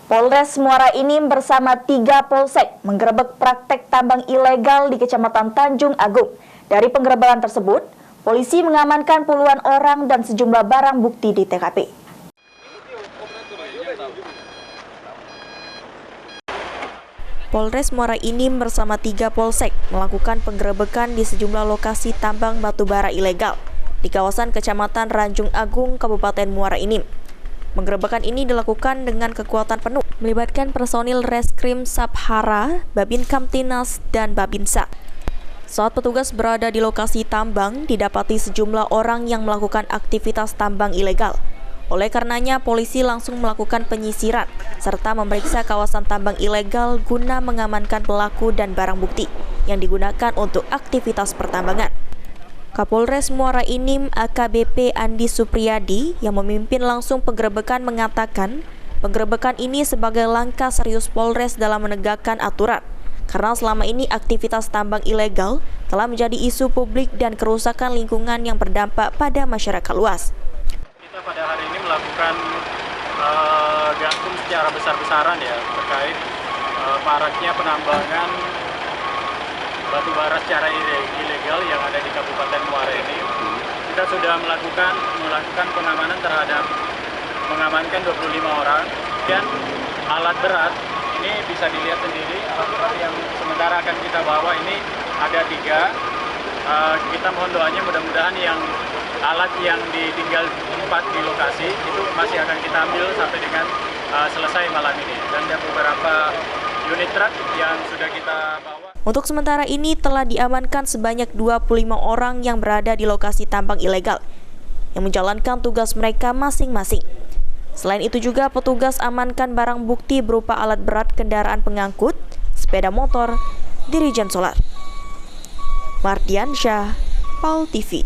Polres Muara Enim bersama 3 polsek menggerebek praktek tambang ilegal di Kecamatan Tanjung Agung. Dari penggerebekan tersebut, polisi mengamankan puluhan orang dan sejumlah barang bukti di TKP. Polres Muara Enim bersama 3 polsek melakukan penggerebekan di sejumlah lokasi tambang batubara ilegal di kawasan Kecamatan Tanjung Agung, Kabupaten Muara Enim. Penggerebekan ini dilakukan dengan kekuatan penuh, melibatkan personil Reskrim Sabhara, Babin Kamtinas, dan Babinsa. Saat petugas berada di lokasi tambang, didapati sejumlah orang yang melakukan aktivitas tambang ilegal. Oleh karenanya, polisi langsung melakukan penyisiran, serta memeriksa kawasan tambang ilegal guna mengamankan pelaku dan barang bukti yang digunakan untuk aktivitas pertambangan. Kapolres Muara Enim AKBP Andi Supriyadi yang memimpin langsung penggerebekan mengatakan penggerebekan ini sebagai langkah serius Polres dalam menegakkan aturan karena selama ini aktivitas tambang ilegal telah menjadi isu publik dan kerusakan lingkungan yang berdampak pada masyarakat luas. Kita pada hari ini melakukan gantung secara besar-besaran ya terkait maraknya penambangan batubara secara ilegal yang ada di Kabupaten Muara Enim. Kita sudah melakukan pengamanan terhadap mengamankan 25 orang dan alat berat ini bisa dilihat sendiri. Alat berat yang sementara akan kita bawa ini ada 3. Kita mohon doanya mudah-mudahan yang alat yang ditinggal 4 di lokasi itu masih akan kita ambil sampai dengan selesai malam ini, dan ada beberapa unit truk yang sudah kita bawa. Untuk sementara ini telah diamankan sebanyak 25 orang yang berada di lokasi tambang ilegal yang menjalankan tugas mereka masing-masing. Selain itu juga petugas amankan barang bukti berupa alat berat kendaraan pengangkut, sepeda motor, dirijen solar. Mardiansyah, PAL TV.